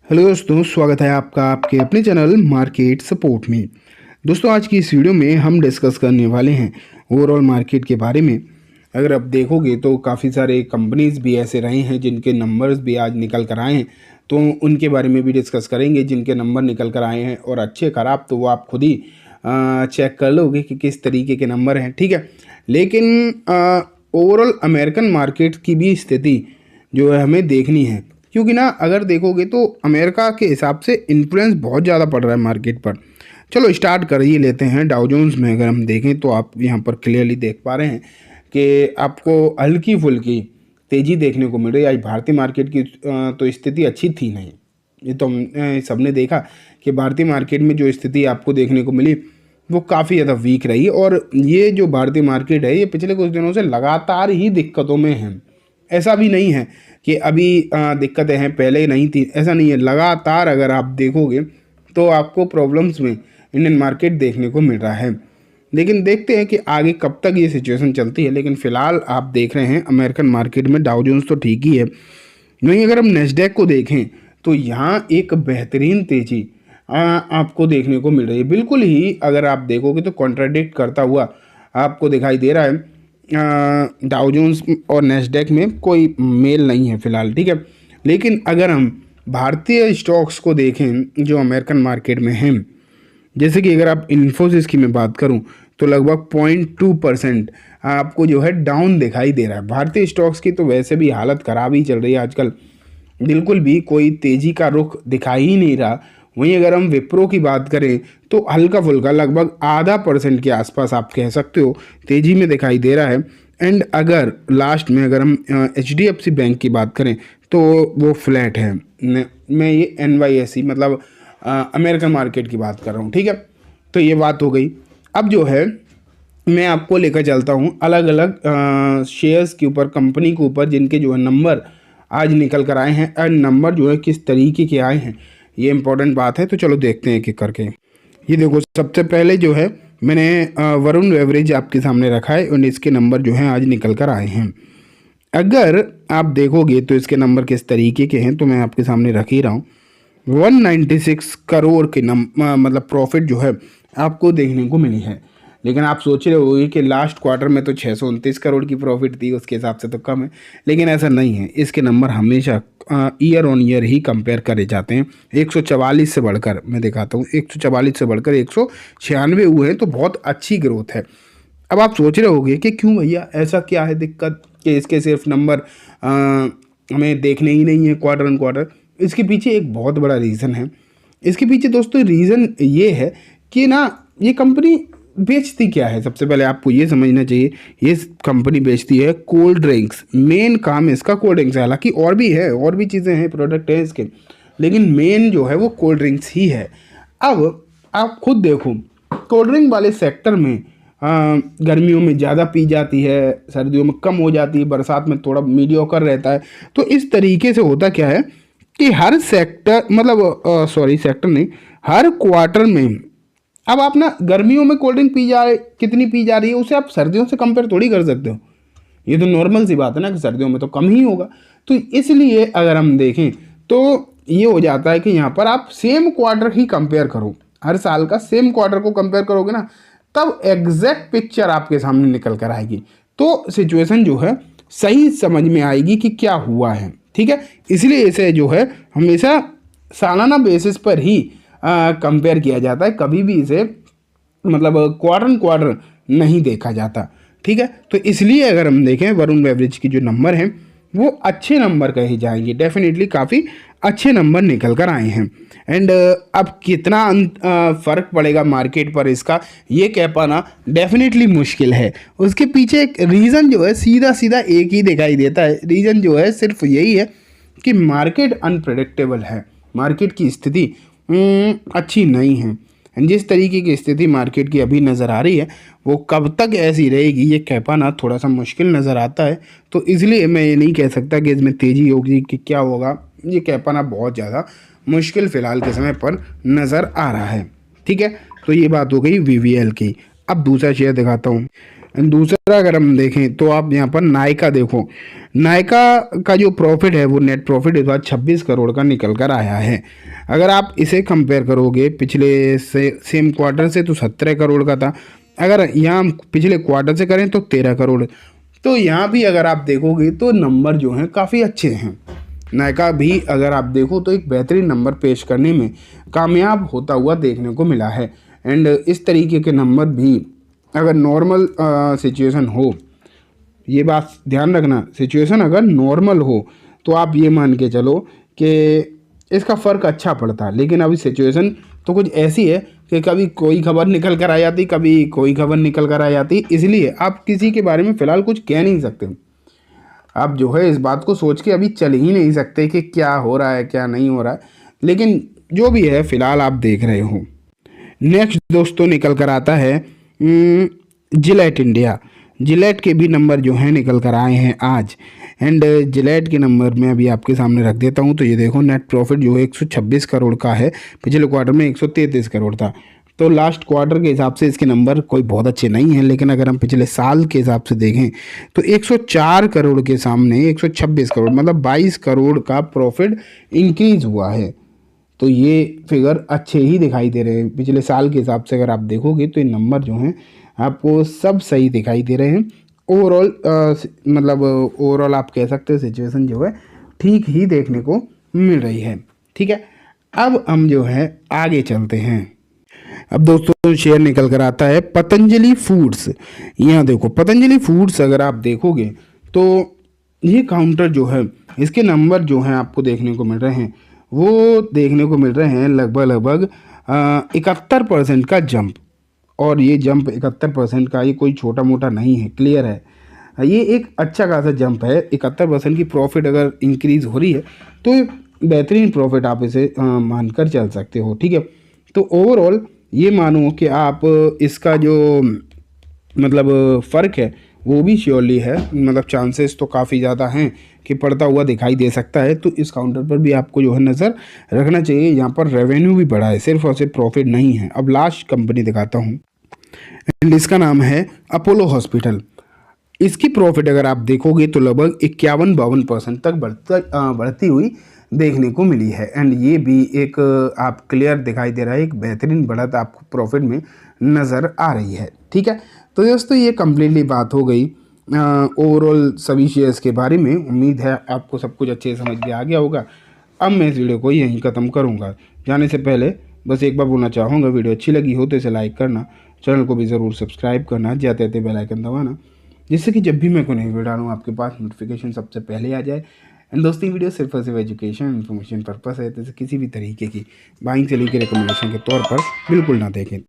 Hello दोस्तों, स्वागत है आपका आपके अपने चैनल मार्केट सपोर्ट में। दोस्तों, आज की इस वीडियो में हम डिस्कस करने वाले हैं ओवरऑल मार्केट के बारे में। अगर आप देखोगे तो काफ़ी सारे कंपनीज भी ऐसे रहे हैं जिनके नंबर्स भी आज निकल कर आए हैं, तो उनके बारे में भी डिस्कस करेंगे। जिनके नंबर निकल कर आए हैं और अच्छे खराब तो वो आप खुद ही चेक कर लोगे कि किस तरीके के नंबर हैं, ठीक है। लेकिन ओवरऑल अमेरिकन मार्केट की भी स्थिति जो है हमें देखनी है, क्योंकि ना अगर देखोगे तो अमेरिका के हिसाब से इन्फ्लुएंस बहुत ज़्यादा पड़ रहा है मार्केट पर। चलो स्टार्ट कर ही लेते हैं। डाउ जोन्स में अगर हम देखें तो आप यहाँ पर क्लियरली देख पा रहे हैं कि आपको हल्की फुल्की तेज़ी देखने को मिल रही है। आज भारतीय मार्केट की तो स्थिति अच्छी थी नहीं। ये तो हम सबने देखा कि भारतीय मार्केट में जो स्थिति आपको देखने को मिली वो काफ़ी ज़्यादा वीक रही। और ये जो भारतीय मार्केट है ये पिछले कुछ दिनों से लगातार ही दिक्कतों में है। ऐसा भी नहीं है कि अभी दिक्कतें हैं, पहले नहीं थी, ऐसा नहीं है। लगातार अगर आप देखोगे तो आपको प्रॉब्लम्स में इंडियन मार्केट देखने को मिल रहा है। लेकिन देखते हैं कि आगे कब तक ये सिचुएशन चलती है। लेकिन फ़िलहाल आप देख रहे हैं अमेरिकन मार्केट में डाउ जोन्स तो ठीक ही है। वहीं अगर हम नेस्डैक को देखें तो यहाँ एक बेहतरीन तेज़ी आपको देखने को मिल रही है। बिल्कुल ही अगर आप देखोगे तो कॉन्ट्राडिक्ट करता हुआ आपको दिखाई दे रहा है। डाउ जोन्स और नेस्डैक में कोई मेल नहीं है फ़िलहाल, ठीक है। लेकिन अगर हम भारतीय स्टॉक्स को देखें जो अमेरिकन मार्केट में हैं, जैसे कि अगर आप इन्फोसिस की मैं बात करूं तो लगभग 0.2% आपको जो है डाउन दिखाई दे रहा है। भारतीय स्टॉक्स की तो वैसे भी हालत ख़राब ही चल रही है आजकल, बिल्कुल भी कोई तेज़ी का रुख दिखाई ही नहीं रहा। वहीं अगर हम विप्रो की बात करें तो हल्का फुल्का लगभग 0.5% के आसपास आप कह सकते हो तेज़ी में दिखाई दे रहा है। एंड अगर लास्ट में अगर हम HDFC बैंक की बात करें तो वो फ्लैट है। मैं ये NYSE मतलब अमेरिकन मार्केट की बात कर रहा हूँ, ठीक है। तो ये बात हो गई। अब जो है मैं आपको लेकर चलता हूँ अलग अलग शेयर्स के ऊपर, कंपनी के ऊपर, जिनके जो है नंबर आज निकल कर आए हैं। और नंबर जो है किस तरीके के आए हैं ये इंपॉर्टेंट बात है। तो चलो देखते हैं एक करके। ये देखो, सबसे पहले जो है मैंने वरुण बेवरेज आपके सामने रखा है और इसके नंबर जो हैं आज निकल कर आए हैं। अगर आप देखोगे तो इसके नंबर किस तरीके के हैं तो मैं आपके सामने रख ही रहा हूँ। 196 करोड़ के मतलब प्रॉफिट जो है आपको देखने को मिली है। लेकिन आप सोच रहे होंगे कि लास्ट क्वार्टर में तो 629 करोड़ की प्रॉफिट थी, उसके हिसाब से तो कम है। लेकिन ऐसा नहीं है, इसके नंबर हमेशा year on year he compare करे जाते हैं। 144 से बढ़कर मैं दिखाता हूँ, 144 से बढ़कर 196 हुए हैं, तो बहुत अच्छी ग्रोथ है। अब आप सोच रहे होंगे कि क्यों भैया, ऐसा क्या है दिक्कत कि इसके सिर्फ नंबर हमें देखने ही नहीं है क्वार्टर ऑन क्वार्टर। इसके पीछे एक बहुत बड़ा रीज़न है। इसके पीछे दोस्तों रीज़न ये है कि ना ये कंपनी बेचती क्या है। सबसे पहले आपको ये समझना चाहिए, ये कंपनी बेचती है कोल्ड ड्रिंक्स। मेन काम इसका कोल्ड ड्रिंक्स है। हालांकि और भी है, और भी चीज़ें हैं, प्रोडक्ट हैं इसके, लेकिन मेन जो है वो कोल्ड ड्रिंक्स ही है। अब आप खुद देखो, कोल्ड ड्रिंक वाले सेक्टर में गर्मियों में ज़्यादा पी जाती है, सर्दियों में कम हो जाती है, बरसात में थोड़ा मीडियोकर रहता है। तो इस तरीके से होता क्या है कि हर सेक्टर मतलब सेक्टर नहीं, हर क्वार्टर में अब आप ना गर्मियों में कोल्ड ड्रिंक कितनी पी जा रही है उसे आप सर्दियों से कंपेयर थोड़ी कर सकते हो। ये तो नॉर्मल सी बात है ना कि सर्दियों में तो कम ही होगा। तो इसलिए अगर हम देखें तो ये हो जाता है कि यहाँ पर आप सेम क्वार्टर ही कंपेयर करो, हर साल का सेम क्वार्टर को कंपेयर करोगे ना, तब एग्जैक्ट पिक्चर आपके सामने निकल कर आएगी। तो सिचुएशन जो है सही समझ में आएगी कि क्या हुआ है, ठीक है। इसलिए इसे जो है हमेशा सालाना बेसिस पर ही कंपेयर किया जाता है। कभी भी इसे मतलब क्वार्टर क्वार्टर नहीं देखा जाता, ठीक है। तो इसलिए अगर हम देखें वरुण बेवरेज की जो नंबर हैं वो अच्छे नंबर कहे जाएंगे, डेफिनेटली काफ़ी अच्छे नंबर निकल कर आए हैं। एंड अब कितना फ़र्क पड़ेगा मार्केट पर इसका ये कह पाना डेफिनेटली मुश्किल है। उसके पीछे एक रीज़न जो है सीधा सीधा एक ही दिखाई देता है। रीज़न जो है सिर्फ यही है कि मार्केट अनप्रेडिक्टेबल है, मार्केट की स्थिति अच्छी नहीं है। जिस तरीके की स्थिति मार्केट की अभी नज़र आ रही है वो कब तक ऐसी रहेगी ये कह पाना थोड़ा सा मुश्किल नज़र आता है। तो इसलिए मैं ये नहीं कह सकता कि इसमें तेज़ी होगी कि क्या होगा, ये कह पाना बहुत ज़्यादा मुश्किल फ़िलहाल के समय पर नज़र आ रहा है, ठीक है। तो ये बात हो गई VVL की। अब दूसरा शेयर दिखाता हूँ। दूसरा अगर हम देखें तो आप यहाँ पर नायका देखो, नायका का जो प्रॉफिट है वो नेट प्रॉफिट इस बार 26 करोड़ का निकल कर आया है। अगर आप इसे कंपेयर करोगे पिछले से सेम क्वार्टर से तो 17 करोड़ का था, अगर यहाँ हम पिछले क्वार्टर से करें तो 13 करोड़। तो यहाँ भी अगर आप देखोगे तो नंबर जो हैं काफ़ी अच्छे हैं। नायका भी अगर आप देखो तो एक बेहतरीन नंबर पेश करने में कामयाब होता हुआ देखने को मिला है। एंड इस तरीके के नंबर भी अगर नॉर्मल सिचुएशन हो, ये बात ध्यान रखना, सिचुएशन अगर नॉर्मल हो तो आप ये मान के चलो कि इसका फ़र्क अच्छा पड़ता। लेकिन अभी सिचुएशन तो कुछ ऐसी है कि कभी कोई खबर निकल कर आ जाती, कभी कोई खबर निकल कर आ जाती, इसलिए आप किसी के बारे में फ़िलहाल कुछ कह नहीं सकते। आप जो है इस बात को सोच के अभी चल ही नहीं सकते कि क्या हो रहा है क्या नहीं हो रहा है, लेकिन जो भी है फ़िलहाल आप देख रहे हो। नेक्स्ट दोस्तों निकल कर आता है जिलेट इंडिया। जिलेट के भी नंबर जो हैं निकल कर आए हैं आज। एंड जिलेट के नंबर मैं अभी आपके सामने रख देता हूं। तो ये देखो नेट प्रॉफिट जो है 126 करोड़ का है, पिछले क्वार्टर में 133 करोड़ था। तो लास्ट क्वार्टर के हिसाब से इसके नंबर कोई बहुत अच्छे नहीं हैं, लेकिन अगर हम पिछले साल के हिसाब से देखें तो 104 करोड़ के सामने 126 करोड़ मतलब 22 करोड़ का प्रॉफिट इंक्रीज हुआ है। तो ये फिगर अच्छे ही दिखाई दे रहे हैं पिछले साल के हिसाब से। अगर आप देखोगे तो ये नंबर जो हैं आपको सब सही दिखाई दे रहे हैं। ओवरऑल मतलब ओवरऑल आप कह सकते हो सिचुएशन जो है ठीक ही देखने को मिल रही है। ठीक है, अब हम जो है आगे चलते हैं। अब दोस्तों शेयर निकल कर आता है पतंजलि फूड्स। यहाँ देखो पतंजलि फूड्स अगर आप देखोगे तो ये काउंटर जो है इसके नंबर जो हैं आपको देखने को मिल रहे हैं, वो देखने को मिल रहे हैं लगभग 71% का जंप। और ये जंप 71% का ये कोई छोटा मोटा नहीं है, क्लियर है, ये एक अच्छा खासा जंप है। 71% की प्रॉफिट अगर इंक्रीज़ हो रही है तो बेहतरीन प्रॉफिट आप इसे मानकर चल सकते हो। ठीक है, तो ओवरऑल ये मानो कि आप इसका जो मतलब फ़र्क है वो भी श्योरली है, मतलब चांसेस तो काफ़ी ज़्यादा हैं कि पड़ता हुआ दिखाई दे सकता है। तो इस काउंटर पर भी आपको जो है नज़र रखना चाहिए। यहाँ पर रेवेन्यू भी बढ़ा है, सिर्फ और सिर्फ प्रॉफिट नहीं है। अब लास्ट कंपनी दिखाता हूँ एंड इसका नाम है अपोलो हॉस्पिटल। इसकी प्रॉफिट अगर आप देखोगे तो लगभग 51-52% तक बढ़ती हुई देखने को मिली है। एंड ये भी एक आप क्लियर दिखाई दे रहा है, एक बेहतरीन बढ़त आपको प्रॉफिट में नज़र आ रही है। ठीक है, तो दोस्तों ये कम्प्लीटली बात हो गई ओवरऑल सभी शेयर्स के बारे में। उम्मीद है आपको सब कुछ अच्छे से समझ में आ गया होगा। अब मैं इस वीडियो को यहीं ख़त्म करूँगा। जाने से पहले बस एक बार बोलना चाहूँगा, वीडियो अच्छी लगी हो तो इसे लाइक करना, चैनल को भी ज़रूर सब्सक्राइब करना, जाते जाते बेल आइकन दबाना, जिससे कि जब भी मैं कोई नई वीडियो डालूँ आपके पास नोटिफिकेशन सबसे पहले आ जाए। एंड दोस्तों वीडियो सिर्फ और सिर्फ एजुकेशन इन्फॉर्मेशन पर्पस है, तो किसी भी तरीके की बाइंग से लेकर रिकमेंडेशन के तौर पर बिल्कुल ना देखें।